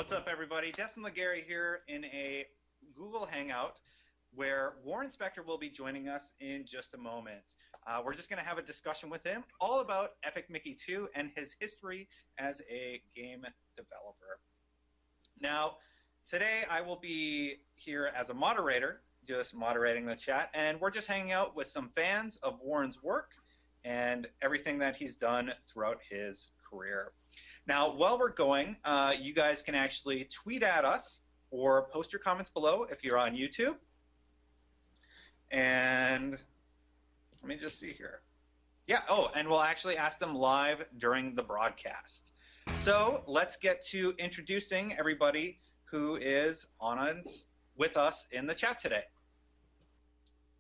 What's up, everybody? Destin Legary here in a Google Hangout where Warren Spector will be joining us in just a moment. We're just going to have a discussion with him all about Epic Mickey 2 and his history as a game developer. Now, today I will be here as a moderator, just moderating the chat, and we're just hanging out with some fans of Warren's work and everything that he's done throughout his career. Now, while we're going, you guys can actually tweet at us or post your comments below if you're on YouTube. And let me just see here. Yeah, oh, and we'll actually ask them live during the broadcast. So let's get to introducing everybody who is with us in the chat today.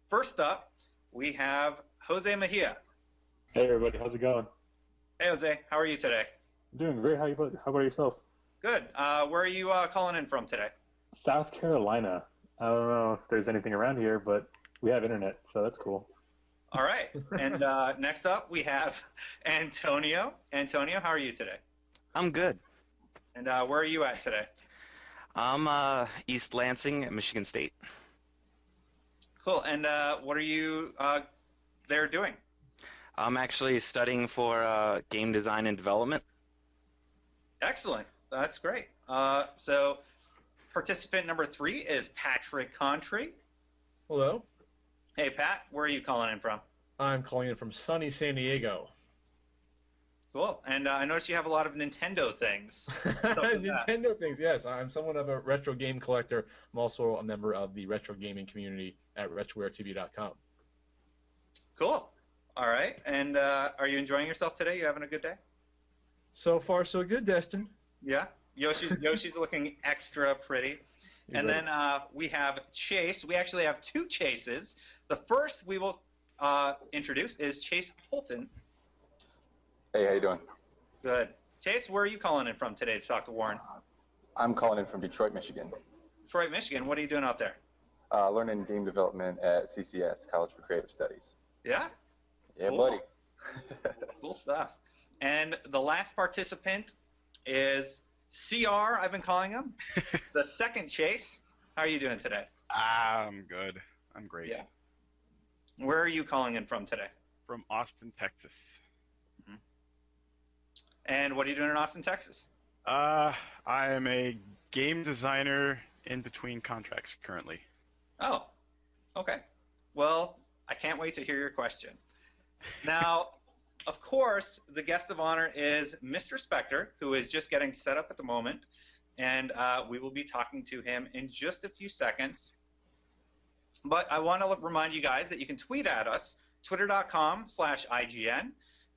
First up, we have Jose Mejia. Hey everybody, how's it going? Hey Jose, how are you today? I'm doing great. How about yourself? Good. Where are you calling in from today? South Carolina. I don't know if there's anything around here, but we have internet, so that's cool. All right. And next up, we have Antonio. Antonio, how are you today? I'm good. And where are you at today? I'm East Lansing at Michigan State. Cool. And what are you there doing? I'm actually studying for game design and development. Excellent. That's great. So participant number 3 is Patrick Contry. Hello. Hey, Pat. Where are you calling in from? I'm calling in from sunny San Diego. Cool. And I noticed you have a lot of Nintendo things. Nintendo things, yes. I'm somewhat of a retro game collector. I'm also a member of the retro gaming community at RetrowareTV.com. Cool. All right. And are you enjoying yourself today? You having a good day? So far, so good, Destin. Yeah. Yoshi's looking extra pretty. And then we have Chase. We actually have 2 Chases. The first we will introduce is Chase Holton. Hey, how you doing? Good. Chase, where are you calling in from today to talk to Warren? I'm calling in from Detroit, Michigan. Detroit, Michigan. What are you doing out there? Learning game development at CCS, College for Creative Studies. Yeah? Yeah, Cool. buddy. Cool stuff. And the last participant is CR, I've been calling him. The second Chase. How are you doing today? I'm good. I'm great. Yeah. Where are you calling in from today? From Austin, Texas. Mm-hmm. And what are you doing in Austin, Texas? I am a game designer in between contracts currently. Oh, okay. Well, I can't wait to hear your question. Now, of course, the guest of honor is Mr. Spector, who is just getting set up at the moment, and we will be talking to him in just a few seconds. But I want to remind you guys that you can tweet at us, twitter.com/IGN,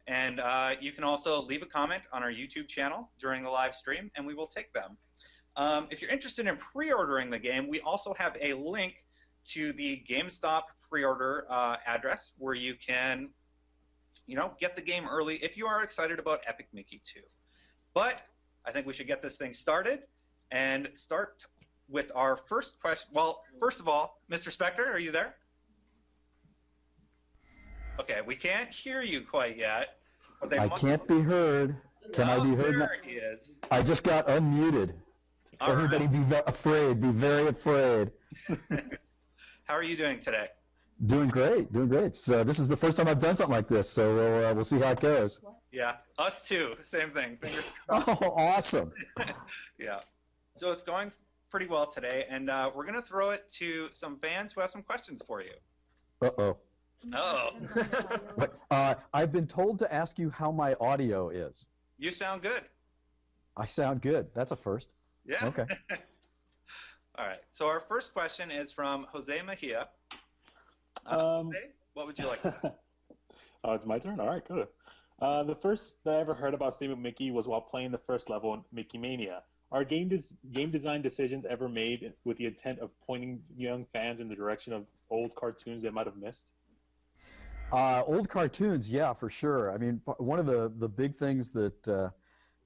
and you can also leave a comment on our YouTube channel during the live stream, and we will take them. If you're interested in pre-ordering the game, we also have a link to the GameStop pre-order address where you can get the game early if you are excited about Epic Mickey 2. But I think we should get this thing started and start with our first question. Well, first of all, Mr. Spector, are you there? Okay, we can't hear you quite yet. But I can't be heard. Can I be heard? There he is. I just got unmuted. All Everybody right. afraid. Be very afraid. How are you doing today? Doing great. Doing great. So this is the first time I've done something like this, so we'll see how it goes. Yeah, us too. Same thing. Fingers crossed. Oh, awesome. Yeah. So it's going pretty well today, and we're going to throw it to some fans who have some questions for you. Uh-oh. Oh. I've been told to ask you how my audio is. You sound good. I sound good. That's a first. Yeah. Okay. All right. So our first question is from Jose Mejia. Jose, what would you like to know? Oh, it's my turn? All right, good. The first that I ever heard about Steam Mickey was while playing the first level in Mickey Mania. Are game design decisions ever made with the intent of pointing young fans in the direction of old cartoons they might have missed? Old cartoons, yeah, for sure. I mean, one of the big things that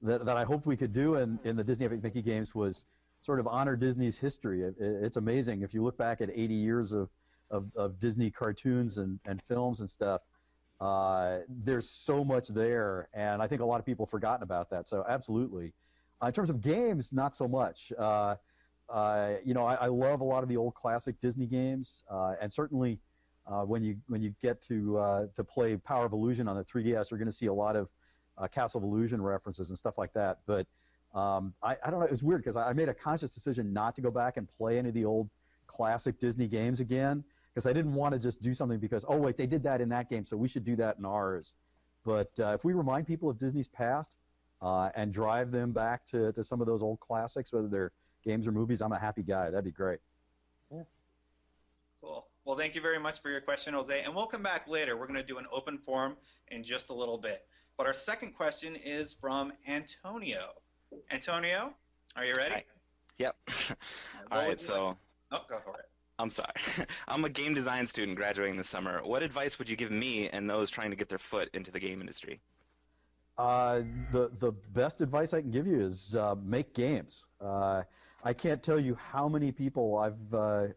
I hoped we could do in the Disney Epic Mickey games was sort of honor Disney's history. It's amazing. If you look back at 80 years of Disney cartoons and films and stuff, there's so much there, and I think a lot of people have forgotten about that. So absolutely. In terms of games, not so much. I love a lot of the old classic Disney games, and certainly when you get to play Power of Illusion on the 3DS, you're going to see a lot of Castle of Illusion references and stuff like that. But I don't know. It's weird because I made a conscious decision not to go back and play any of the old classic Disney games again, because I didn't want to just do something because, oh, wait, they did that in that game, so we should do that in ours. But if we remind people of Disney's past and drive them back to some of those old classics, whether they're games or movies, I'm a happy guy. That'd be great. Cool. Well, thank you very much for your question, Jose. And we'll come back later. We're going to do an open forum in just a little bit. But our second question is from Antonio. Antonio, are you ready? Hi. Yep. All right, so... Oh, go for it. I'm sorry. I'm a game design student graduating this summer. What advice would you give me and those trying to get their foot into the game industry? The best advice I can give you is make games. I can't tell you how many people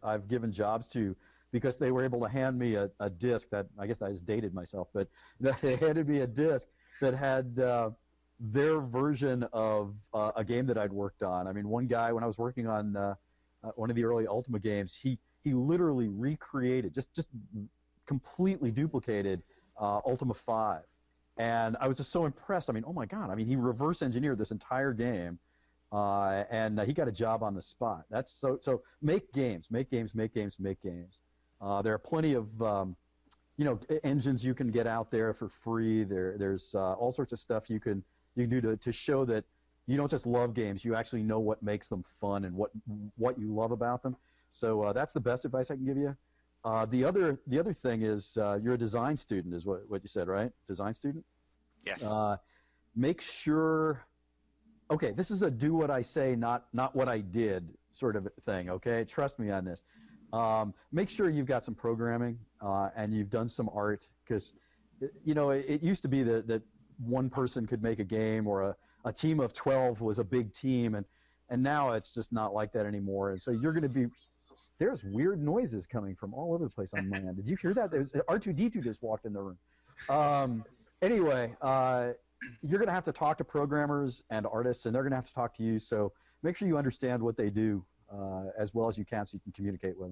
I've given jobs to because they were able to hand me a disc that, I guess I just dated myself, but they handed me a disc that had their version of a game that I'd worked on. I mean, one guy, when I was working on one of the early Ultima games, he literally recreated, just completely duplicated Ultima 5. And I was just so impressed. I mean, oh my God. I mean, he reverse engineered this entire game, and he got a job on the spot. That's so make games, make games, make games, make games. There are plenty of, engines you can get out there for free. There's all sorts of stuff you can do to show that you don't just love games, you actually know what makes them fun and what you love about them. So that's the best advice I can give you. The other thing is you're a design student, is what you said, right? Design student? Yes. Make sure. Okay, this is a do what I say, not what I did sort of thing. Okay, trust me on this. Make sure you've got some programming and you've done some art, because it used to be that one person could make a game, or a team of 12 was a big team, and now it's just not like that anymore. And so you're going to be. There's weird noises coming from all over the place on my end. Did you hear that? There's R2-D2 just walked in the room. Anyway, you're going to have to talk to programmers and artists, and they're going to have to talk to you. So make sure you understand what they do as well as you can, so you can communicate with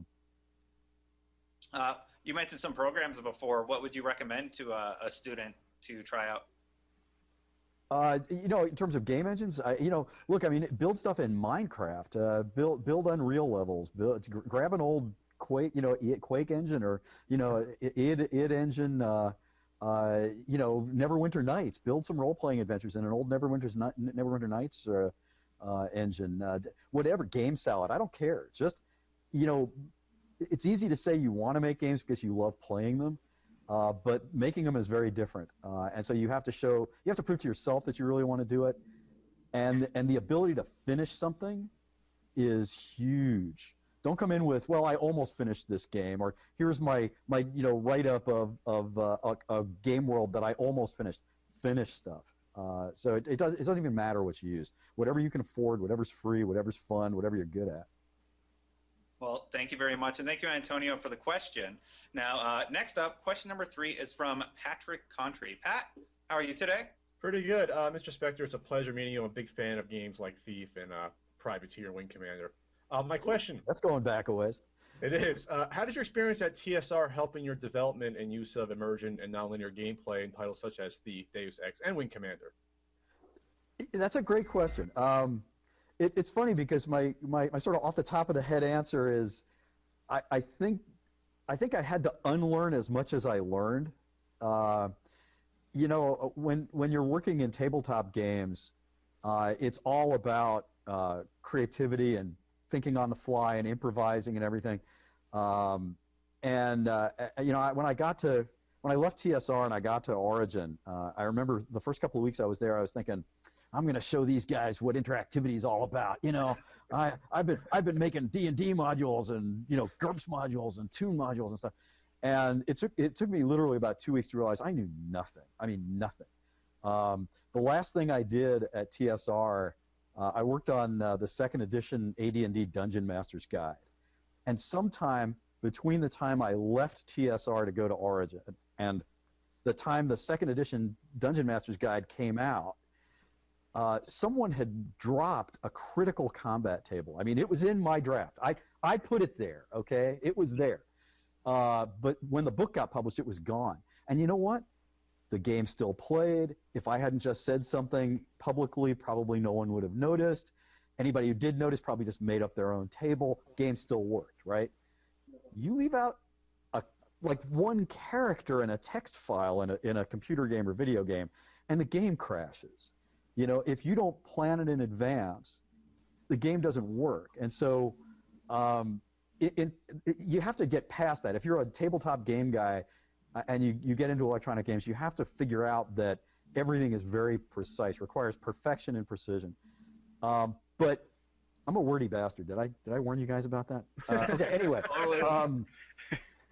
them. You mentioned some programs before. What would you recommend to a student to try out? In terms of game engines, look, I mean, build stuff in Minecraft, build Unreal levels, grab an old Quake, Quake engine, or id engine, Neverwinter Nights, build some role-playing adventures in an old Neverwinter Nights engine, whatever, Game Salad, I don't care. Just, it's easy to say you want to make games because you love playing them. But making them is very different, and so you have to prove to yourself that you really want to do it, and the ability to finish something is huge. Don't come in with, well, I almost finished this game, or here's my write-up of a game world that I almost finished. Finish stuff. So it doesn't even matter what you use. Whatever you can afford, whatever's free, whatever's fun, whatever you're good at. Well, thank you very much, and thank you, Antonio, for the question. Now, next up, question number 3 is from Patrick Contry. Pat, how are you today? Pretty good. Mr. Spector, it's a pleasure meeting you. I'm a big fan of games like Thief and Privateer, Wing Commander. My question... That's going back a ways. It is. How did your experience at TSR help in your development and use of immersion and nonlinear gameplay in titles such as Thief, Deus Ex, and Wing Commander? That's a great question. It's funny because my sort of off the top of the head answer is I think I had to unlearn as much as I learned. When you're working in tabletop games, it's all about creativity and thinking on the fly and improvising and everything. When I left TSR and I got to Origin, I remember the first couple of weeks I was there, I was thinking, I'm going to show these guys what interactivity is all about. I've been making D&D modules and GURPS modules and Toon modules and stuff, and it took me literally about 2 weeks to realize I knew nothing. I mean, nothing. The last thing I did at TSR, I worked on the second edition AD&D Dungeon Master's Guide, and sometime between the time I left TSR to go to Origin and the time the second edition Dungeon Master's Guide came out, someone had dropped a critical combat table. I mean, it was in my draft. I put it there, okay? It was there. But when the book got published, it was gone. And you know what? The game still played. If I hadn't just said something publicly, probably no one would have noticed. Anybody who did notice probably just made up their own table. Game still worked, right? You leave out like one character in a text file in a computer game or video game, and the game crashes. You know, if you don't plan it in advance, the game doesn't work. And so you have to get past that. If you're a tabletop game guy and you get into electronic games, you have to figure out that everything is very precise, requires perfection and precision. But I'm a wordy bastard. Did I warn you guys about that? Okay. Anyway,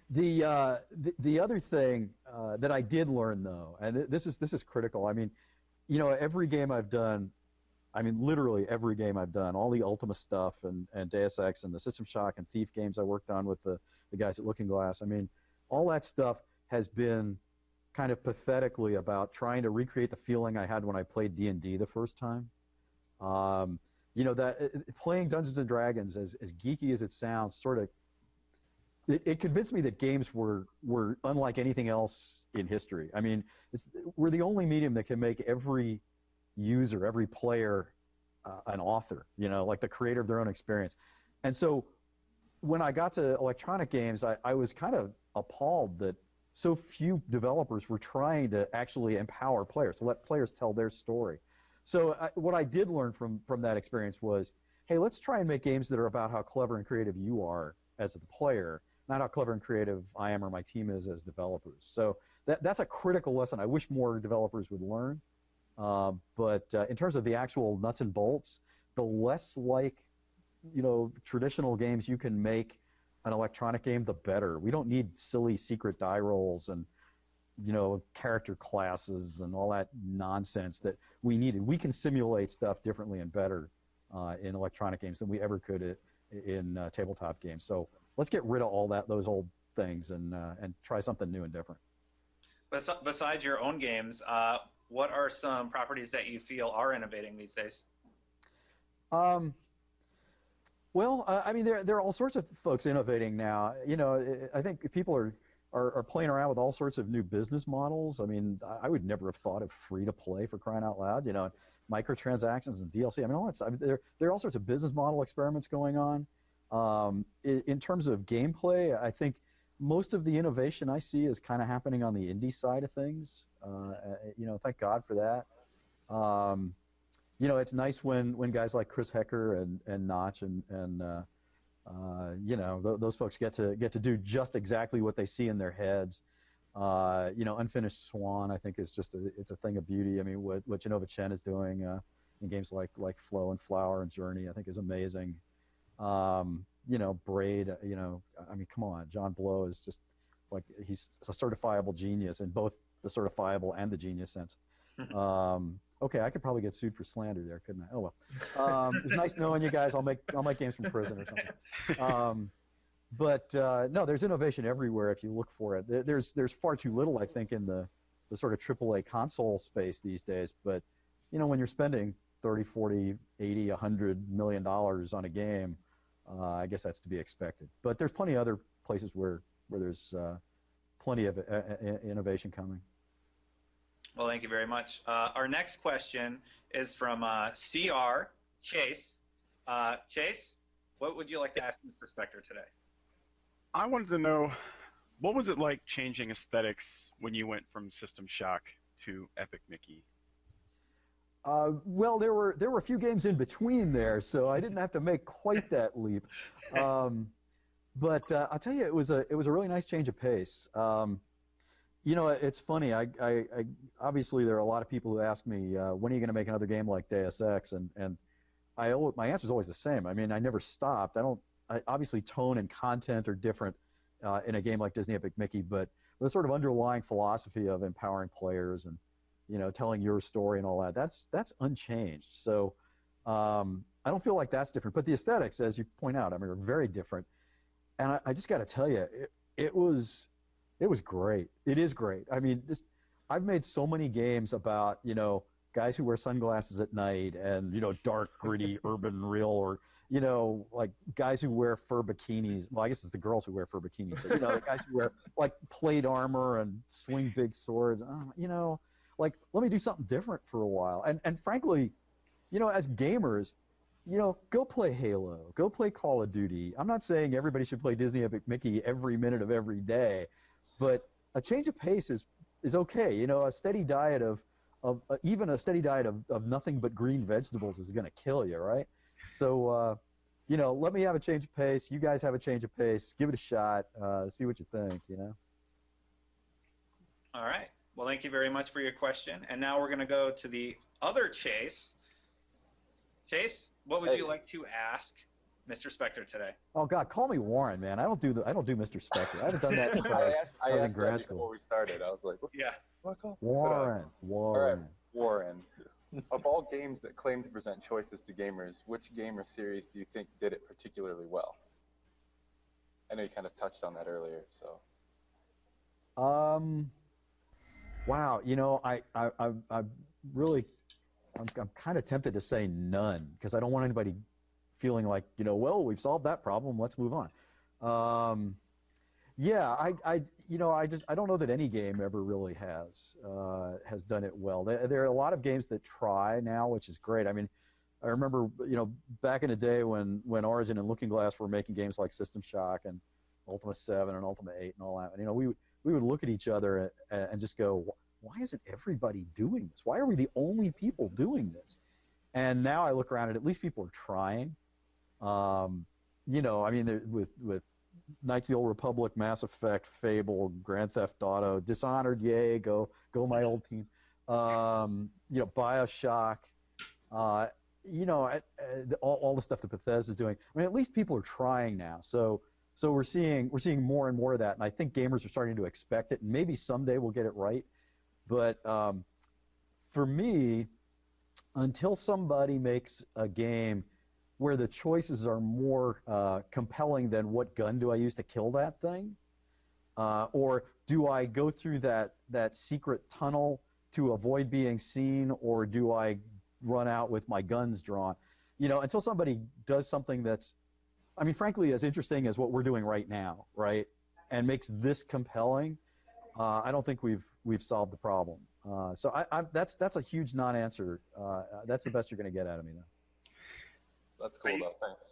the other thing that I did learn though, and this is critical. I mean, you know, every game I've done, I mean, literally every game I've done, all the Ultima stuff and Deus Ex and the System Shock and Thief games I worked on with the guys at Looking Glass. I mean, all that stuff has been kind of pathetically about trying to recreate the feeling I had when I played D&D the first time. You know, that playing Dungeons and Dragons, as geeky as it sounds, sort of, it convinced me that games were unlike anything else in history. I mean, we're the only medium that can make every user, every player, an author, you know, like the creator of their own experience. And so when I got to electronic games, I was kind of appalled that so few developers were trying to actually empower players, to let players tell their story. So what I did learn from that experience was, hey, let's try and make games that are about how clever and creative you are as the player, not how clever and creative I am or my team is as developers. So that's a critical lesson I wish more developers would learn. But in terms of the actual nuts and bolts, the less like, you know, traditional games you can make an electronic game, the better. We don't need silly secret die rolls and, you know, character classes and all that nonsense that we needed. We can simulate stuff differently and better in electronic games than we ever could in tabletop games. So let's get rid of all those old things and try something new and different. Besides your own games, what are some properties that you feel are innovating these days? Well, I mean, there are all sorts of folks innovating now. You know, I think people are playing around with all sorts of new business models. I mean, I would never have thought of free to play, for crying out loud. You know, microtransactions and DLC. I mean, all that stuff. I mean, there are all sorts of business model experiments going on. In terms of gameplay, I think most of the innovation I see is kind of happening on the indie side of things. You know, thank God for that. You know, it's nice when guys like Chris Hecker and Notch and you know, those folks get to do just exactly what they see in their heads. You know, Unfinished Swan, I think, is just it's a thing of beauty. I mean, what Genova Chen is doing in games like Flow and Flower and Journey, I think, is amazing. You know, Braid, you know, I mean, come on, John Blow is just like, he's a certifiable genius in both the certifiable and the genius sense. Okay, I could probably get sued for slander there, couldn't I? Oh well. It's nice knowing you guys. I'll make games from prison or something. But no, there's innovation everywhere if you look for it. There's far too little, I think, in the sort of AAA console space these days. But you know, when you're spending 30, 40, 80, 100 million dollars on a game, I guess that's to be expected. But there's plenty of other places where there's plenty of innovation coming. Well, thank you very much. Our next question is from CR Chase. Chase, what would you like to ask Mr. Spector today? I wanted to know, what was it like changing aesthetics when you went from System Shock to Epic Mickey? Well, there were a few games in between there, so I didn't have to make quite that leap. But I'll tell you, it was a really nice change of pace. You know, it's funny. I obviously there are a lot of people who ask me, when are you going to make another game like Deus Ex? And my answer is always the same. I mean, I never stopped. Obviously tone and content are different in a game like Disney Epic Mickey, but the sort of underlying philosophy of empowering players and, you know, telling your story and all that, that's unchanged. So I don't feel like that's different. But the aesthetics, as you point out, I mean, are very different. And I just got to tell you, it was great. It is great. I mean, I've made so many games about, you know, guys who wear sunglasses at night and, dark, gritty, urban, real, or, like guys who wear fur bikinis. Well, I guess it's the girls who wear fur bikinis, but, the guys who wear, like, plate armor and swing big swords. Like, let me do something different for a while. And frankly, as gamers, go play Halo, go play Call of Duty. I'm not saying everybody should play Disney Epic Mickey every minute of every day, but a change of pace is okay. A steady diet of even a steady diet of nothing but green vegetables is going to kill you, right? So, let me have a change of pace. You guys have a change of pace. Give it a shot. See what you think, All right. Well, thank you very much for your question. And now we're going to go to the other Chase. Chase, what would you like to ask Mr. Spector today? Oh God, call me Warren, man. I don't do Mr. Spector. I haven't done that since I was in grad school. Before we started, I was like, what? Yeah. Warren. All right, Warren. Of all games that claim to present choices to gamers, which game or series do you think did it particularly well? I know you kind of touched on that earlier, so. Wow. I'm kind of tempted to say none because I don't want anybody feeling like, well, we've solved that problem. Let's move on. Yeah, I don't know that any game ever really has done it well. There are a lot of games that try now, which is great. I mean, I remember, back in the day when Origin and Looking Glass were making games like System Shock and Ultima 7 and Ultima 8 and all that. And, we would look at each other and just go, why isn't everybody doing this? Why are we the only people doing this? And now I look around and at least people are trying. I mean, with Knights of the Old Republic, Mass Effect, Fable, Grand Theft Auto, Dishonored, yay, go my old team. BioShock, all the stuff that Bethesda's doing. I mean, at least people are trying now. So we're seeing more and more of that, and I think gamers are starting to expect it, and maybe someday we'll get it right. But for me, until somebody makes a game where the choices are more compelling than what gun do I use to kill that thing, or do I go through that secret tunnel to avoid being seen, or do I run out with my guns drawn? Until somebody does something that's, I mean, frankly, as interesting as what we're doing right now, right, and makes this compelling, I don't think we've solved the problem. So that's a huge non-answer. That's the best you're going to get out of me now. That's cool, though. Thanks.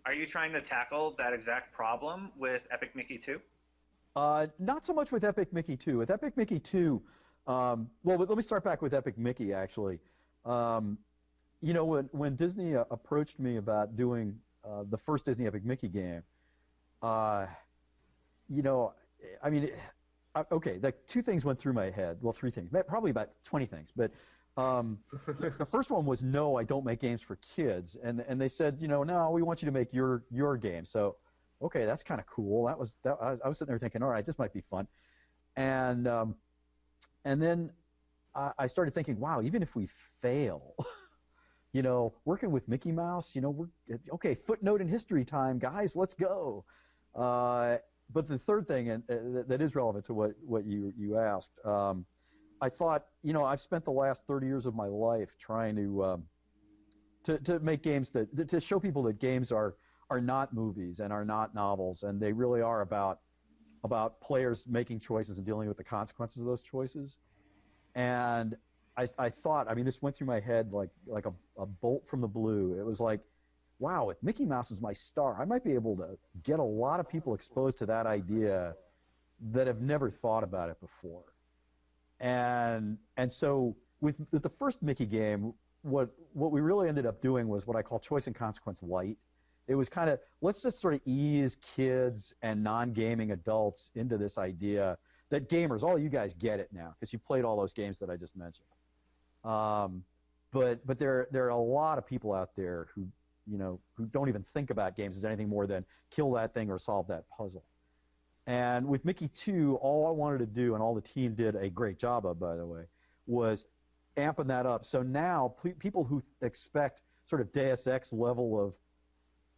Are you trying to tackle that exact problem with Epic Mickey 2? Not so much with Epic Mickey 2. With Epic Mickey 2, well, let me start back with Epic Mickey, actually. When Disney approached me about doing the first Disney Epic Mickey game, I mean, okay, like two things went through my head. Well, three things, probably about 20 things. But the first one was, no, I don't make games for kids. And they said, no, we want you to make your game. So, okay, that's kind of cool. I was sitting there thinking, all right, this might be fun. And then I started thinking, wow, even if we fail, working with Mickey Mouse, we're okay. Footnote in history time, guys. Let's go. But the third thing, and that is relevant to what you asked, I thought, I've spent the last 30 years of my life trying to make games to show people that games are not movies and are not novels, and they really are about players making choices and dealing with the consequences of those choices. And I thought, I mean, this went through my head like a bolt from the blue. It was like, wow, if Mickey Mouse is my star, I might be able to get a lot of people exposed to that idea that have never thought about it before. And so with the first Mickey game, what we really ended up doing was what I call choice and consequence light. It was kind of, let's just sort of ease kids and non-gaming adults into this idea that gamers, all you guys get it now because you played all those games that I just mentioned. But there are a lot of people out there who don't even think about games as anything more than kill that thing or solve that puzzle. And with Mickey 2, all I wanted to do, and all the team did a great job of, by the way, was amping that up. So now people who expect sort of Deus Ex level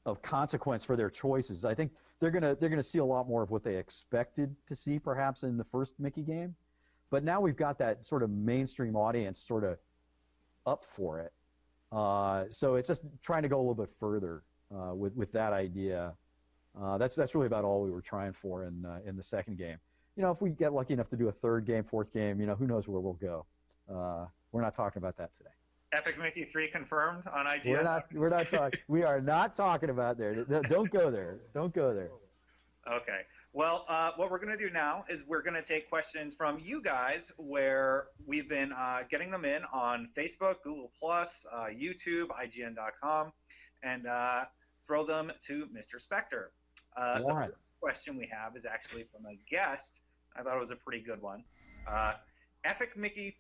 of consequence for their choices, I think they're gonna see a lot more of what they expected to see perhaps in the first Mickey game. But now we've got that sort of mainstream audience sort of up for it. So it's just trying to go a little bit further with that idea. That's really about all we were trying for in the second game. If we get lucky enough to do a third game, fourth game, who knows where we'll go. We're not talking about that today. Epic Mickey 3 confirmed on IGN? We're not talking. We are not talking about there. Don't go there. Don't go there. Okay. Well, what we're going to do now is we're going to take questions from you guys, where we've been getting them in on Facebook, Google+, YouTube, IGN.com, and throw them to Mr. Spector. The first question we have is actually from a guest. I thought it was a pretty good one. The Epic Mickey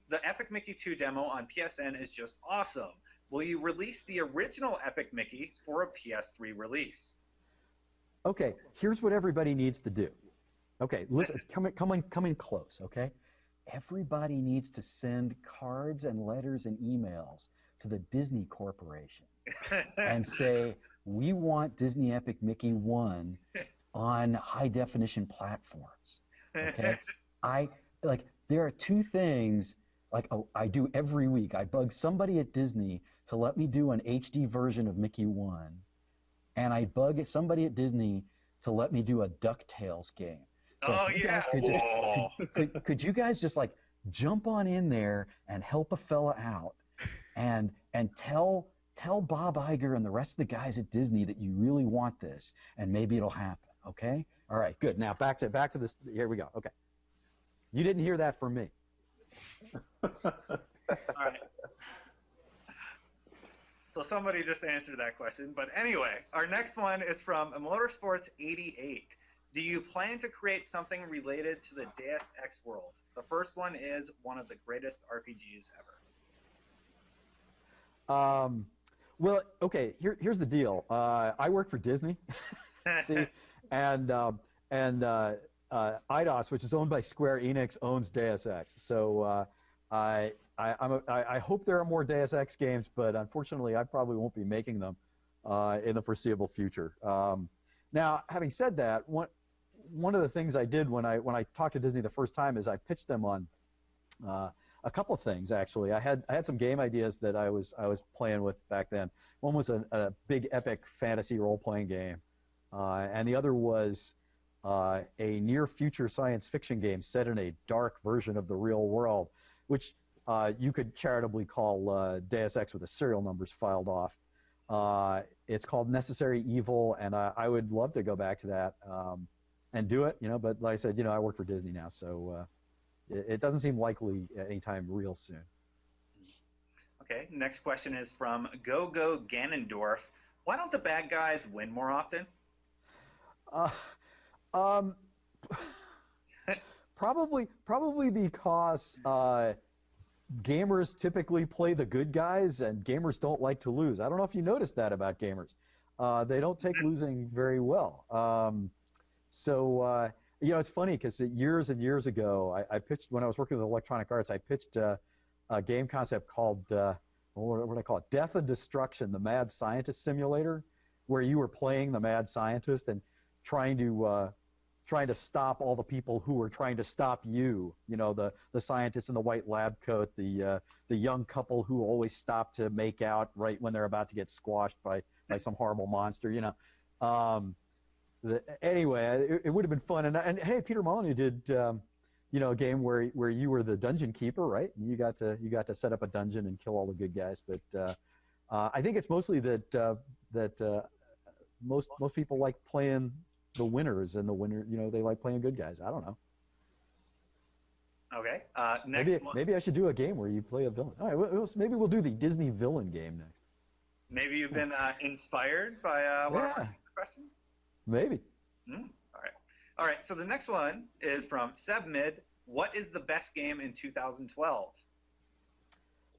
2 demo on PSN is just awesome. Will you release the original Epic Mickey for a PS3 release? Okay, here's what everybody needs to do. Okay, listen, come in close, okay? Everybody needs to send cards and letters and emails to the Disney Corporation and say, we want Disney Epic Mickey 1 on high-definition platforms, okay? There are two things I do every week. I bug somebody at Disney to let me do an HD version of Mickey 1, and I bug somebody at Disney to let me do a Ducktales game. So could you guys just jump on in there and help a fella out, and tell Bob Iger and the rest of the guys at Disney that you really want this, and maybe it'll happen. Okay? All right. Good. Now back to this. Here we go. Okay. You didn't hear that from me. All right. So somebody just answered that question. But anyway, our next one is from Motorsports 88. Do you plan to create something related to the Deus Ex world? The first one is one of the greatest RPGs ever. Well, okay. Here's the deal. I work for Disney. See, and Eidos, which is owned by Square Enix, owns Deus Ex. So I hope there are more Deus Ex games, but unfortunately, I probably won't be making them in the foreseeable future. Now, having said that, one of the things I did when I talked to Disney the first time is I pitched them on a couple of things. Actually, I had some game ideas that I was playing with back then. One was a big epic fantasy role-playing game, and the other was a near-future science fiction game set in a dark version of the real world, which you could charitably call Deus Ex with the serial numbers filed off. It's called Necessary Evil, and I would love to go back to that and do it, but like I said, I work for Disney now, so it doesn't seem likely anytime real soon. Okay, next question is from Go Ganondorf. Why don't the bad guys win more often? Probably because gamers typically play the good guys, and gamers don't like to lose. I don't know if you noticed that about gamers. They don't take losing very well. It's funny because years and years ago, I pitched, when I was working with Electronic Arts, I pitched a game concept called, what do I call it? Death and Destruction, the Mad Scientist Simulator, where you were playing the mad scientist and trying to stop all the people who were trying to stop you. The scientist in the white lab coat, the young couple who always stop to make out right when they're about to get squashed by some horrible monster. Anyway, it would have been fun. And hey, Peter Molyneux did a game where you were the dungeon keeper, right? And you got to set up a dungeon and kill all the good guys. But I think it's mostly that most people like playing the winners, and they like playing good guys. I don't know. Okay. Next maybe I should do a game where you play a villain. All right, maybe we'll do the Disney villain game next. Maybe you've been inspired by one of our questions? Maybe. All right. So the next one is from Sebmid. What is the best game in 2012?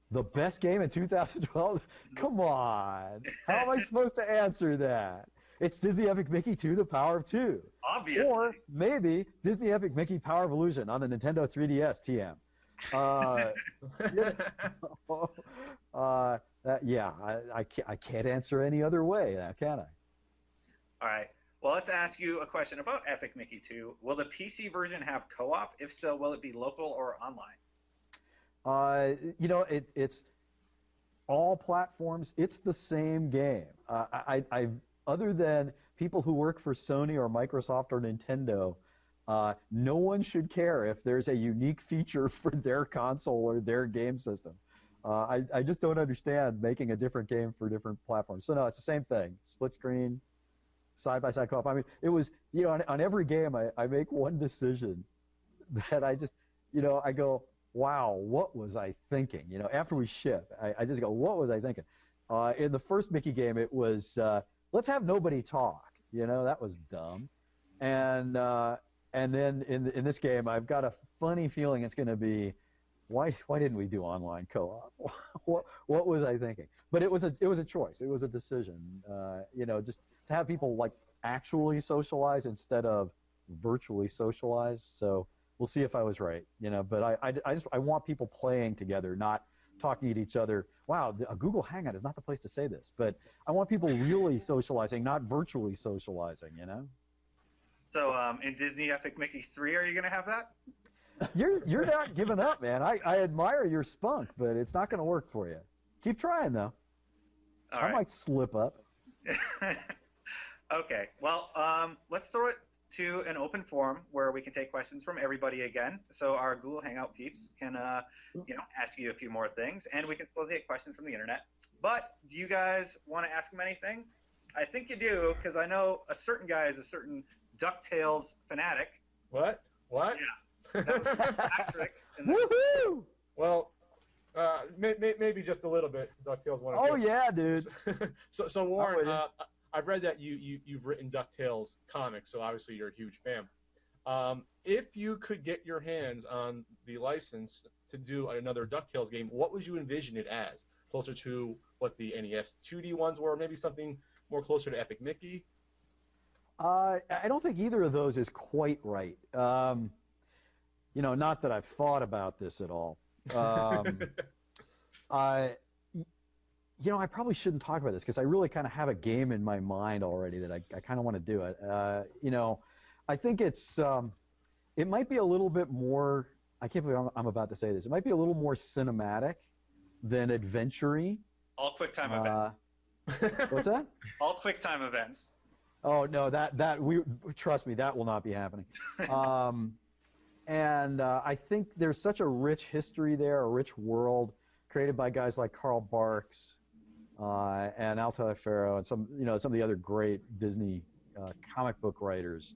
The best game in 2012? Come on. How am I supposed to answer that? It's Disney Epic Mickey 2, The Power of 2. Obviously. Or maybe Disney Epic Mickey Power of Illusion on the Nintendo 3DS TM. I can't answer any other way now, can I? All right. Well, let's ask you a question about Epic Mickey 2. Will the PC version have co-op? If so, will it be local or online? all platforms, it's the same game. Other than people who work for Sony or Microsoft or Nintendo, no one should care if there's a unique feature for their console or their game system. I just don't understand making a different game for different platforms. So no, it's the same thing. Split screen, side-by-side co-op. I mean, it was, on every game I make one decision that I just, I go, wow, what was I thinking? After we ship, I just go, what was I thinking? In the first Mickey game, it was, let's have nobody talk. That was dumb. And then in this game, I've got a funny feeling it's going to be, why didn't we do online co-op? what was I thinking? But it was a choice. It was a decision. Just to have people like actually socialize instead of virtually socialize. So we'll see if I was right. But I want people playing together, not talking at each other. Wow, a Google Hangout is not the place to say this. But I want people really socializing, not virtually socializing. So in Disney Epic Mickey 3, are you going to have that? You're not giving up, man. I admire your spunk, but it's not going to work for you. Keep trying, though. All right. I might slip up. Okay. Well, let's throw it to an open forum where we can take questions from everybody again. So our Google Hangout peeps can, ask you a few more things, and we can still take questions from the internet. But do you guys want to ask them anything? I think you do, because I know a certain guy is a certain Ducktales fanatic. What? Yeah. That was Patrick. Woohoo! Well, maybe just a little bit. DuckTales one. Oh yeah, dude. So Warren, I've read that you've written DuckTales comics, so obviously you're a huge fan. If you could get your hands on the license to do another DuckTales game, what would you envision it as? Closer to what the NES 2D ones were, maybe something more closer to Epic Mickey? I don't think either of those is quite right. Not that I've thought about this at all. I probably shouldn't talk about this because I really kind of have a game in my mind already that I kind of want to do it. I think it might be a little bit more, I can't believe I'm about to say this, it might be a little more cinematic than adventure-y. All QuickTime events. What's that? All QuickTime events. Oh no, trust me, that will not be happening. And I think there's such a rich history there, a rich world created by guys like Carl Barks and Al Taliaferro and some of the other great Disney comic book writers.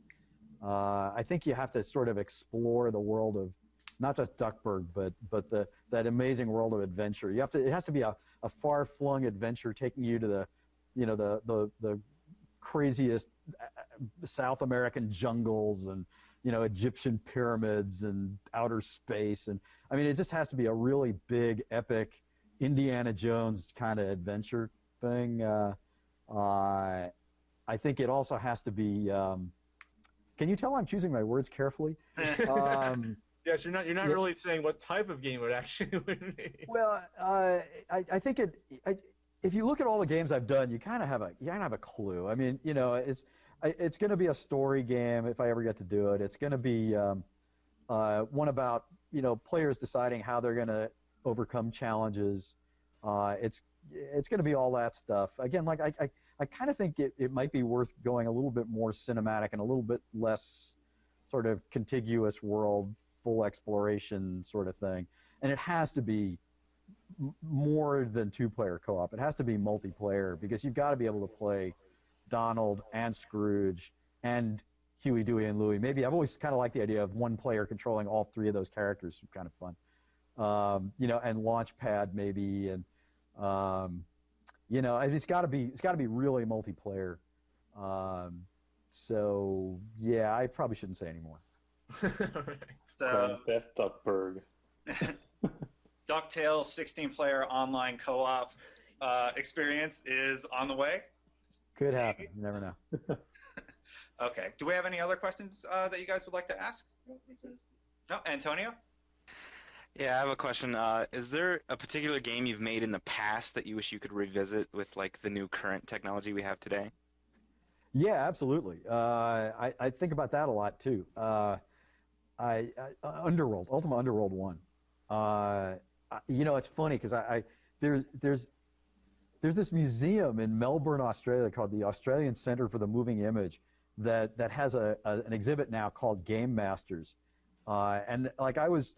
I think you have to sort of explore the world of not just Duckburg, but that amazing world of adventure. It has to be a far-flung adventure taking you to the craziest South American jungles and Egyptian pyramids and outer space. And I mean, it just has to be a really big, epic Indiana Jones kind of adventure thing. I think it also has to be, can you tell I'm choosing my words carefully? Yes, you're not really saying what type of game it actually would be. Well, I think if you look at all the games I've done, you kind of have a clue. I mean, it's going to be a story game if I ever get to do it. It's going to be one about players deciding how they're going to overcome challenges. It's going to be all that stuff. Again, like I kind of think it might be worth going a little bit more cinematic and a little bit less sort of contiguous world, full exploration sort of thing. And it has to be more than two-player co-op. It has to be multiplayer because you've got to be able to play Donald and Scrooge and Huey, Dewey, and Louie. Maybe I've always kind of liked the idea of one player controlling all three of those characters. Kind of fun. And Launchpad maybe, and it's got to be really multiplayer. So yeah, I probably shouldn't say anymore. So Duckburg. DuckTales 16-player online co-op experience is on the way. Could happen. You never know. Okay. Do we have any other questions that you guys would like to ask? No, Antonio? Yeah, I have a question. Is there a particular game you've made in the past that you wish you could revisit with like the new current technology we have today? Yeah, absolutely. I think about that a lot too. Underworld, Ultima Underworld 1. It's funny because there's there's this museum in Melbourne, Australia called the Australian Centre for the Moving Image that has an exhibit now called Game Masters. And like I was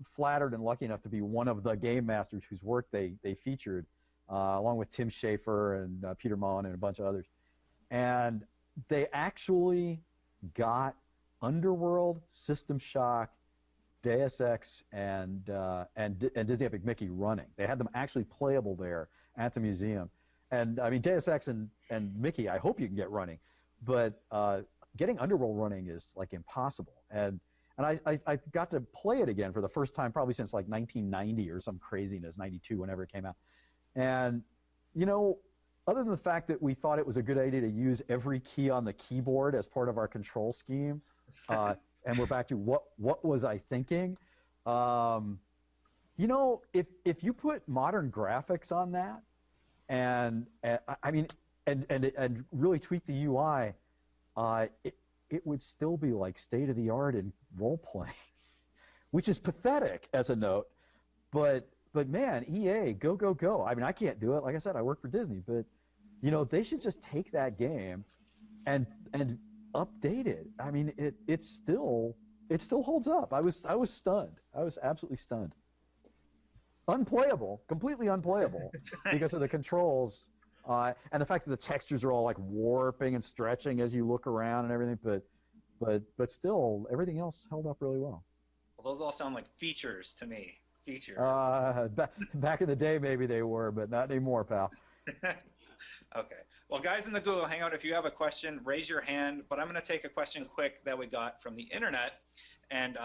flattered and lucky enough to be one of the game masters whose work they featured, along with Tim Schafer and Peter Mon and a bunch of others. And they actually got Underworld, System Shock, Deus Ex, and Disney Epic Mickey running. They had them actually playable there at the museum. And I mean, Deus Ex and Mickey, I hope you can get running, but getting Underworld running is like impossible. And I got to play it again for the first time probably since like 1990 or some craziness, 92, whenever it came out. And, you know, other than the fact that we thought it was a good idea to use every key on the keyboard as part of our control scheme, and we're back to what was I thinking? You know, if you put modern graphics on that, and I mean, and really tweak the UI, it would still be like state of the art in role playing, which is pathetic as a note. But man, EA, go! I mean, I can't do it. Like I said, I work for Disney, but you know, they should just take that game and update it. I mean, it still holds up. I was stunned. I was absolutely stunned. Unplayable, completely unplayable because of the controls. And the fact that the textures are all like warping and stretching as you look around and everything, but still everything else held up really well. Well, those all sound like features to me. Features. Back in the day, maybe they were, but not anymore, pal. Okay. Well, guys in the Google Hangout, if you have a question, raise your hand. But I'm going to take a question quick that we got from the internet. And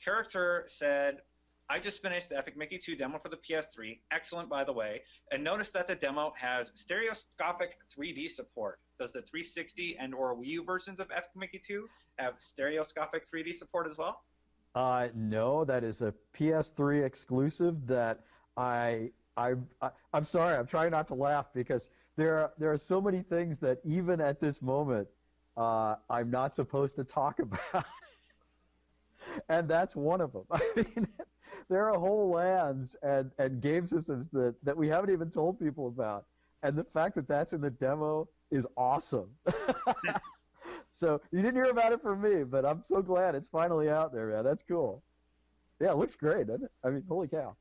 Character said, I just finished the Epic Mickey 2 demo for the PS3. Excellent, by the way. And noticed that the demo has stereoscopic 3D support. Does the 360 and or Wii U versions of Epic Mickey 2 have stereoscopic 3D support as well? No, that is a PS3 exclusive that I'm sorry, I'm trying not to laugh because there are so many things that even at this moment I'm not supposed to talk about. And that's one of them. I mean, there are whole lands and game systems that we haven't even told people about. And the fact that that's in the demo is awesome. So you didn't hear about it from me, but I'm so glad it's finally out there, man. That's cool. Yeah, it looks great, doesn't it? I mean, holy cow.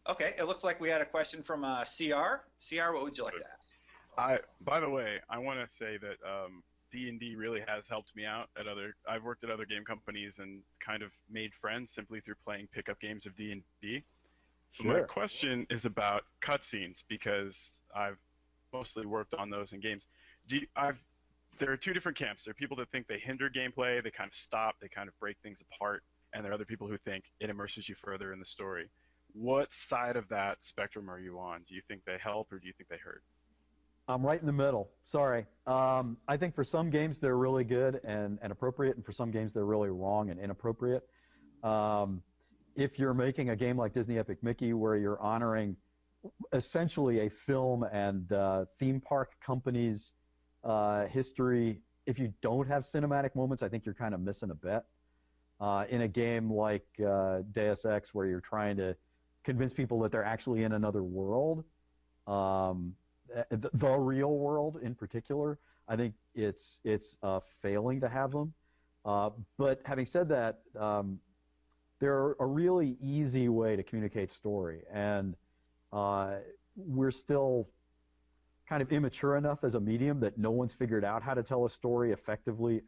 Okay, it looks like we had a question from CR. CR, what would you like to ask? By the way, I want to say that D&D really has helped me out I've worked at other game companies and kind of made friends simply through playing pickup games of D&D. Sure. My question is about cutscenes because I've mostly worked on those in games. There are two different camps. There are people that think they hinder gameplay, they kind of stop, they kind of break things apart, and there are other people who think it immerses you further in the story. What side of that spectrum are you on? Do you think they help or do you think they hurt? I'm right in the middle. Sorry. I think for some games they're really good and appropriate, and for some games they're really wrong and inappropriate. If you're making a game like Disney Epic Mickey where you're honoring essentially a film and theme park company's history, if you don't have cinematic moments, I think you're kind of missing a bet. In a game like Deus Ex where you're trying to convince people that they're actually in another world, the real world in particular, I think it's failing to have them. But having said that, they're a really easy way to communicate story, and we're still kind of immature enough as a medium that no one's figured out how to tell a story effectively.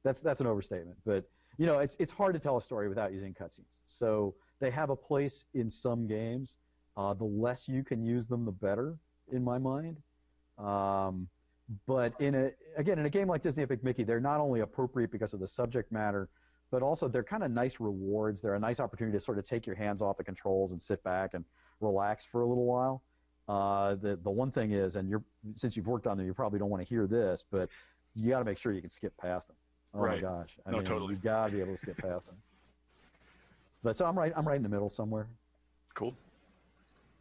That's an overstatement, but you know, it's hard to tell a story without using cutscenes. So they have a place in some games. The less you can use them, the better, in my mind. But in a game like Disney Epic Mickey, they're not only appropriate because of the subject matter, but also they're kind of nice rewards. They're a nice opportunity to sort of take your hands off the controls and sit back and relax for a little while. The one thing is, and since you've worked on them, you probably don't want to hear this, but you got to make sure you can skip past them. Oh right. My gosh! I mean, mean, totally. You got to be able to skip past them. But so I'm right in the middle somewhere. Cool.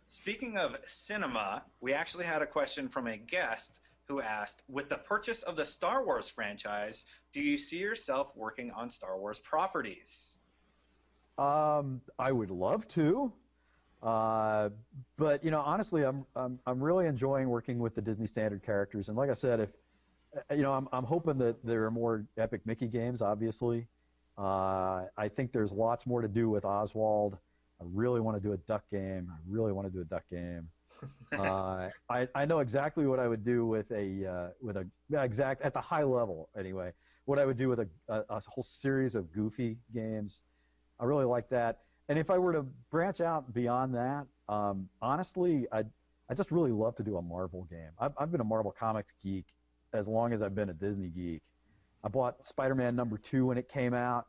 Speaking of cinema, we actually had a question from a guest who asked, with the purchase of the Star Wars franchise, do you see yourself working on Star Wars properties? I would love to. But honestly, I'm really enjoying working with the Disney standard characters. And like I said, if I'm hoping that there are more Epic Mickey games. Obviously, I think there's lots more to do with Oswald. I really want to do a duck game. I know exactly what I would do with exact at the high level anyway. What I would do with a whole series of Goofy games. I really like that. And if I were to branch out beyond that, honestly, I just really love to do a Marvel game. I've been a Marvel Comics geek as long as I've been a Disney geek. I bought Spider-Man #2 when it came out.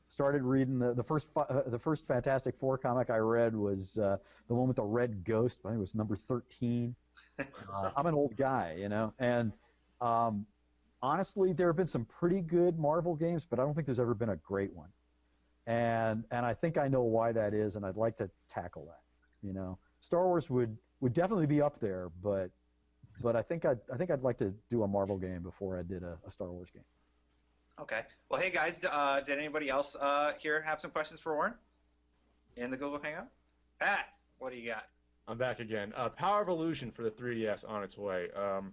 Started reading the first Fantastic Four comic I read was the one with the red ghost. I think it was #13. I'm an old guy, and honestly, there have been some pretty good Marvel games, but I don't think there's ever been a great one. And I think I know why that is, and I'd like to tackle that. Star Wars would definitely be up there, but I think I'd like to do a Marvel game before I did a Star Wars game. Okay. Well, hey guys, did anybody else here have some questions for Warren in the Google Hangout? Pat, what do you got? I'm back again. Power of Illusion for the 3DS on its way.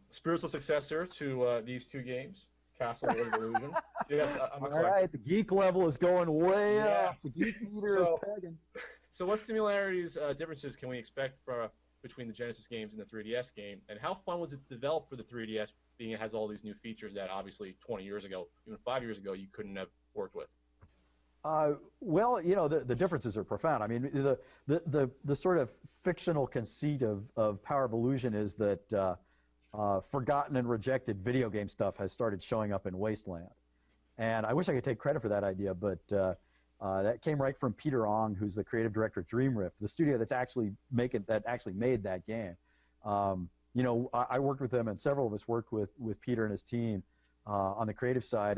Spiritual successor to these two games, Castle of Illusion. Yes, all right, the geek level is going way up. The geek meter is pegging. So what similarities, differences can we expect between the Genesis games and the 3DS game? And how fun was it to develop for the 3DS, being it has all these new features that obviously 20 years ago, even 5 years ago, you couldn't have worked with? Well, the differences are profound. I mean, the sort of fictional conceit of Power of Illusion is that forgotten and rejected video game stuff has started showing up in Wasteland. And I wish I could take credit for that idea, but that came right from Peter Ong, who's the creative director at Dreamrift, the studio that's actually made that game. I worked with them, and several of us worked with Peter and his team on the creative side.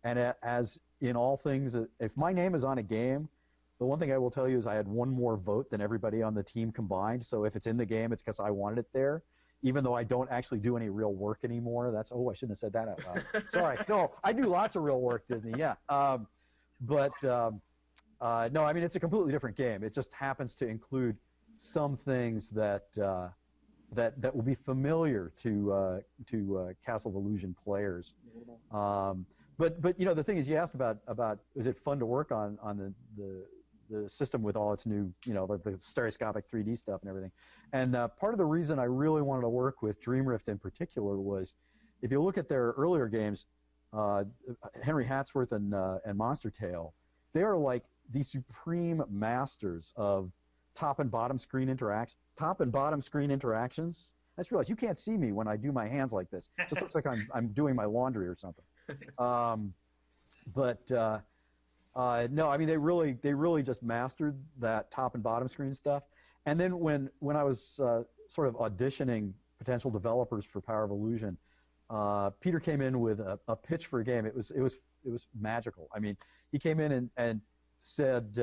And as in all things, if my name is on a game, the one thing I will tell you is I had one more vote than everybody on the team combined. So if it's in the game, it's because I wanted it there, even though I don't actually do any real work anymore. I shouldn't have said that out loud. Sorry. No, I do lots of real work, Disney. Yeah. No, I mean, it's a completely different game. It just happens to include some things that will be familiar to Castle of Illusion players. But the thing is, you asked about is it fun to work on the system with all its new, the stereoscopic 3D stuff and everything. And part of the reason I really wanted to work with Dreamrift in particular was, if you look at their earlier games, Henry Hatsworth and Monster Tale, they are like the supreme masters of top and bottom screen interactions. I just realized you can't see me when I do my hands like this. It just looks like I'm doing my laundry or something. No, I mean, they really just mastered that top and bottom screen stuff. And then when I was sort of auditioning potential developers for Power of Illusion, Peter came in with a pitch for a game. It was magical. I mean, he came in and said,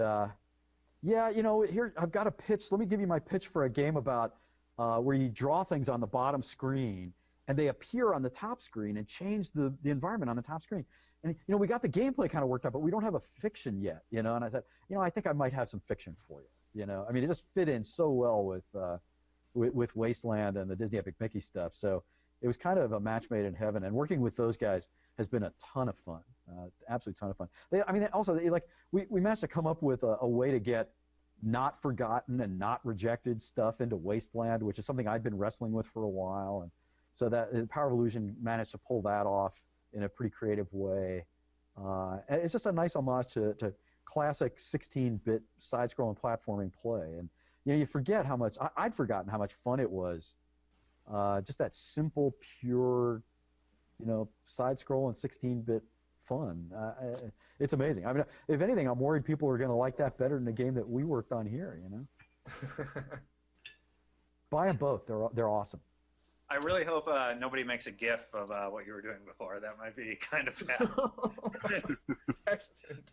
yeah, here, I've got a pitch. Let me give you my pitch for a game about where you draw things on the bottom screen and they appear on the top screen and change the environment on the top screen. And, we got the gameplay kind of worked out, but we don't have a fiction yet, And I said, I think I might have some fiction for you, I mean, it just fit in so well with Wasteland and the Disney Epic Mickey stuff. So it was kind of a match made in heaven. And working with those guys has been a ton of fun, absolute ton of fun. We managed to come up with a way to get not forgotten and not rejected stuff into Wasteland, which is something I'd been wrestling with for a while. And so that Power of Illusion managed to pull that off in a pretty creative way. And it's just a nice homage to classic 16-bit side-scrolling platforming play. And you forget how much I'd forgotten how much fun it was. Just that simple, pure, side-scrolling 16-bit fun. It's amazing. I mean, if anything, I'm worried people are going to like that better than the game that we worked on here. Buy them both. They're awesome. I really hope nobody makes a GIF of what you were doing before. That might be kind of bad. Excellent.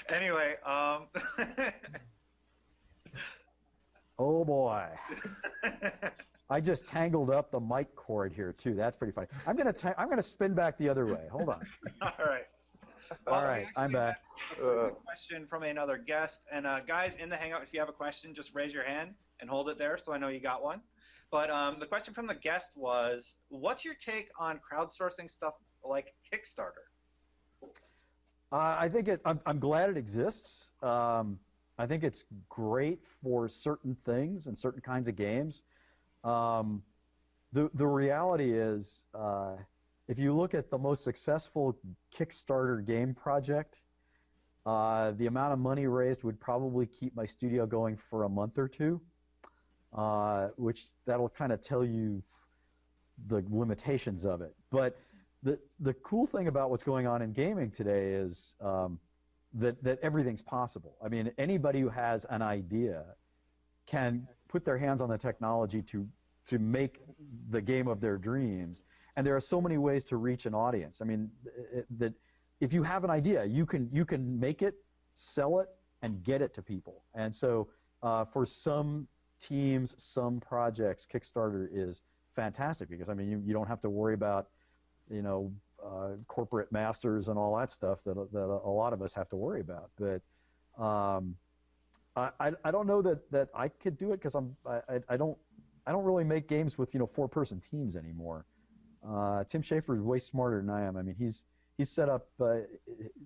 Anyway, oh boy. I just tangled up the mic cord here too. That's pretty funny. I'm gonna spin back the other way. Hold on. All right. All right, I'm back. A question from another guest. And guys in the Hangout, if you have a question, just raise your hand and hold it there so I know you got one. But the question from the guest was, what's your take on crowdsourcing stuff like Kickstarter? I think I'm glad it exists. I think it's great for certain things and certain kinds of games. The reality is, if you look at the most successful Kickstarter game project, the amount of money raised would probably keep my studio going for a month or two, which that'll kind of tell you the limitations of it. But the cool thing about what's going on in gaming today is that everything's possible. I mean, anybody who has an idea can put their hands on the technology to make the game of their dreams. And there are so many ways to reach an audience. I mean, that if you have an idea, you can make it, sell it, and get it to people. And so for some teams, some projects, Kickstarter is fantastic because, I mean, you don't have to worry about, corporate masters and all that stuff that a lot of us have to worry about. But I don't know that I could do it because I don't really make games with 4-person teams anymore. Tim Schafer is way smarter than I am. I mean, he's set up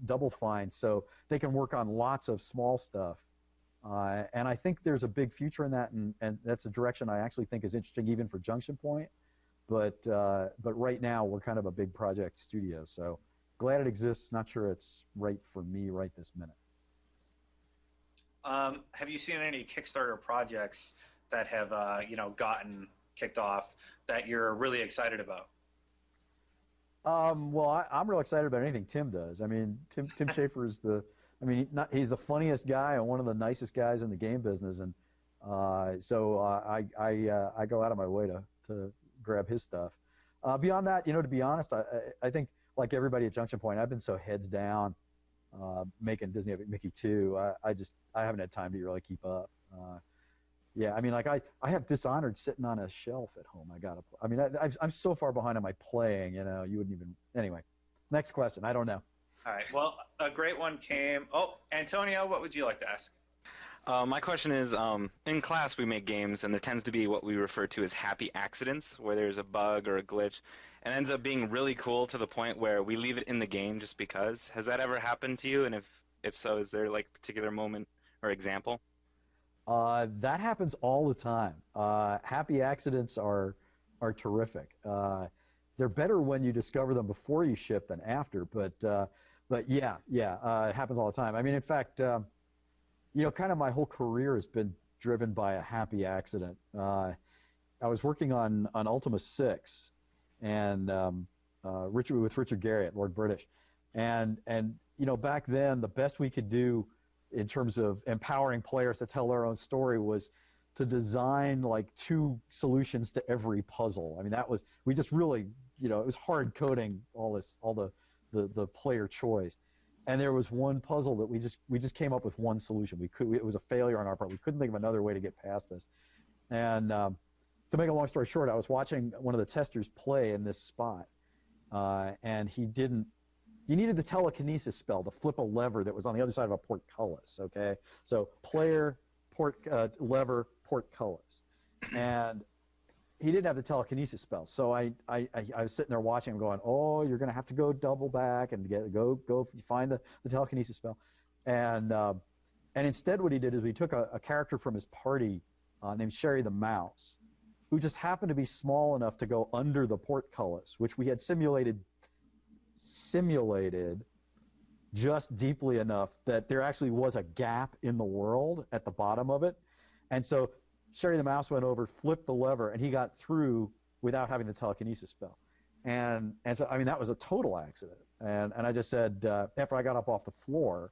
Double Fine so they can work on lots of small stuff, and I think there's a big future in that, and that's a direction I actually think is interesting even for Junction Point. But right now we're kind of a big project studio, so glad it exists. Not sure it's right for me right this minute. Have you seen any Kickstarter projects that have gotten kicked off that you're really excited about? Well, I'm real excited about anything Tim does. I mean, Tim Schafer is he's the funniest guy and one of the nicest guys in the game business, and so I go out of my way to grab his stuff. Beyond that, to be honest, I think like everybody at Junction Point, I've been so heads down making Disney Epic Mickey 2. I haven't had time to really keep up. Yeah, I mean, like I have Dishonored sitting on a shelf at home. I'm so far behind on my playing. You wouldn't even. Anyway, next question. I don't know. All right. Well, a great one came. Oh, Antonio, what would you like to ask? My question is, in class we make games, and there tends to be what we refer to as happy accidents, where there's a bug or a glitch, and ends up being really cool to the point where we leave it in the game just because. Has that ever happened to you? And if so, is there like a particular moment or example? That happens all the time. Happy accidents are terrific. They're better when you discover them before you ship than after. But yeah, it happens all the time. I mean, in fact, kind of my whole career has been driven by a happy accident. I was working on Ultima 6, and with Richard Garriott, Lord British, and back then the best we could do in terms of empowering players to tell their own story was to design like 2 solutions to every puzzle. I mean, we just really, it was hard coding all the player choice. And there was one puzzle that we just came up with one solution. It was a failure on our part. We couldn't think of another way to get past this. And to make a long story short, I was watching one of the testers play in this spot, and he needed the telekinesis spell to flip a lever that was on the other side of a portcullis, okay? So player, lever, portcullis. And he didn't have the telekinesis spell. So I was sitting there watching him going, oh, you're going to have to go double back and go find the telekinesis spell. And instead what he did is he took a character from his party named Sherry the Mouse, who just happened to be small enough to go under the portcullis, which we had simulated just deeply enough that there actually was a gap in the world at the bottom of it. And so Sherry the Mouse went over, flipped the lever, and he got through without having the telekinesis spell. And so, I mean, that was a total accident. And I just said, after I got up off the floor,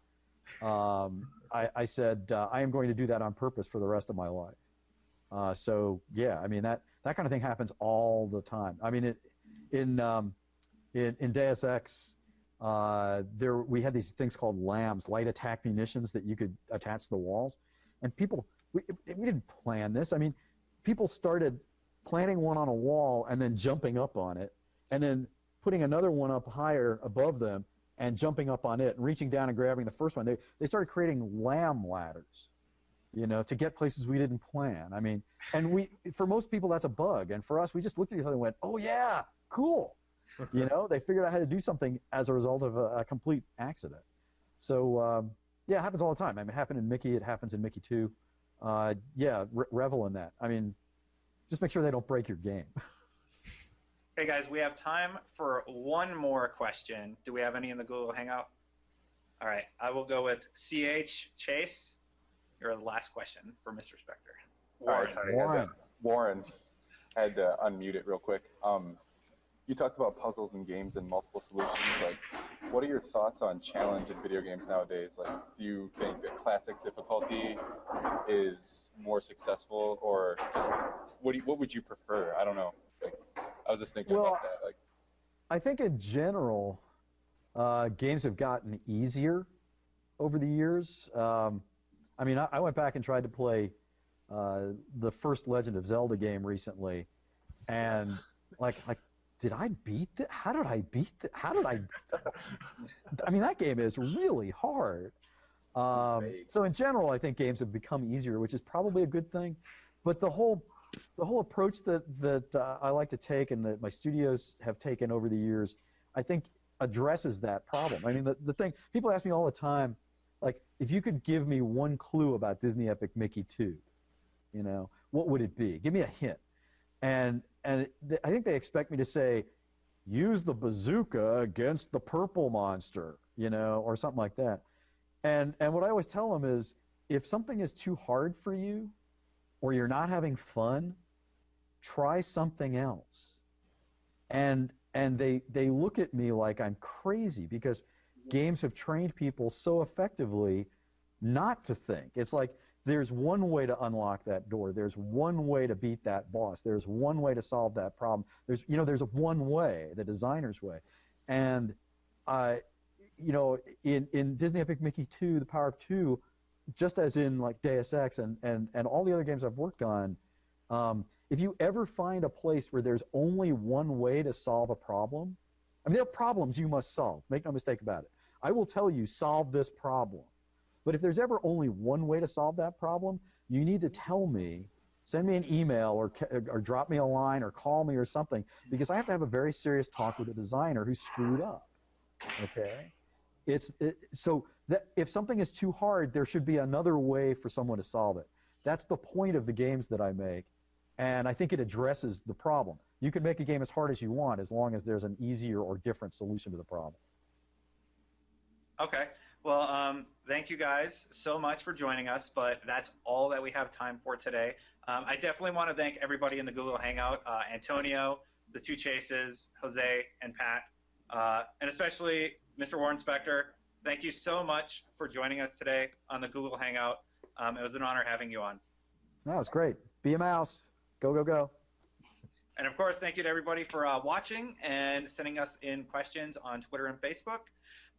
I said, I am going to do that on purpose for the rest of my life. So, yeah, I mean, that kind of thing happens all the time. I mean, in Deus Ex, we had these things called LAMs, light attack munitions, that you could attach to the walls. And we didn't plan this. I mean, people started planting one on a wall and then jumping up on it, and then putting another one up higher above them, and jumping up on it and reaching down and grabbing the first one. They started creating lamb ladders, to get places we didn't plan. I mean, and for most people that's a bug, and for us, we just looked at each other and went, "Oh yeah, cool." They figured out how to do something as a result of a complete accident. So yeah, it happens all the time. I mean, it happened in Mickey. It happens in Mickey 2. Yeah, revel in that. I mean, just make sure they don't break your game. Hey guys, we have time for one more question. Do we have any in the Google Hangout? All right, I will go with CH Chase. You're the last question for Mr. Spector. All right, sorry. Warren. I had to unmute it real quick. You talked about puzzles and games and multiple solutions. Like, what are your thoughts on challenge in video games nowadays? Like, do you think that classic difficulty is more successful, or just what would you prefer? I don't know. Like, I was just thinking about that. Like, I think in general, games have gotten easier over the years. I mean, I went back and tried to play the first Legend of Zelda game recently, and like, did I beat it? How did I beat it? How did I? I mean, that game is really hard. So in general, I think games have become easier, which is probably a good thing. But the whole approach that I like to take and that my studios have taken over the years, I think addresses that problem. I mean, the thing, people ask me all the time, like, if you could give me one clue about Disney Epic Mickey 2, what would it be? Give me a hint. And I think they expect me to say, use the bazooka against the purple monster, or something like that. And what I always tell them is, if something is too hard for you, or you're not having fun, try something else. And they look at me like I'm crazy, because games have trained people so effectively not to think. It's like, there's one way to unlock that door. There's one way to beat that boss. There's one way to solve that problem. There's one way, the designer's way. And, in Disney Epic Mickey 2, The Power of Two, just as in like Deus Ex and all the other games I've worked on, if you ever find a place where there's only one way to solve a problem, I mean, there are problems you must solve. Make no mistake about it. I will tell you, solve this problem. But if there's ever only one way to solve that problem, you need to tell me, send me an email or drop me a line or call me or something, because I have to have a very serious talk with a designer who screwed up. Okay? So that if something is too hard, there should be another way for someone to solve it. That's the point of the games that I make, and I think it addresses the problem. You can make a game as hard as you want as long as there's an easier or different solution to the problem. Okay. Well, thank you guys so much for joining us, but that's all that we have time for today. I definitely want to thank everybody in the Google Hangout, Antonio, the two Chases, Jose, and Pat, and especially Mr. Warren Spector. Thank you so much for joining us today on the Google Hangout. It was an honor having you on. No, it's great. Be a mouse. Go, go, go. And of course, thank you to everybody for watching and sending us in questions on Twitter and Facebook.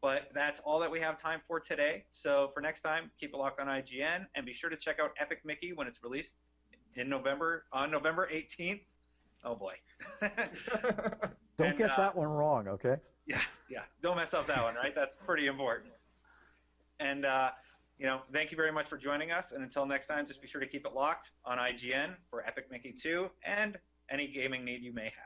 But that's all that we have time for today. So for next time, keep it locked on IGN, and be sure to check out Epic Mickey when it's released on November 18th. Oh boy. Don't get that one wrong, okay? Yeah. Don't mess up that one, right? That's pretty important. And thank you very much for joining us. And until next time, just be sure to keep it locked on IGN for Epic Mickey 2 and any gaming need you may have.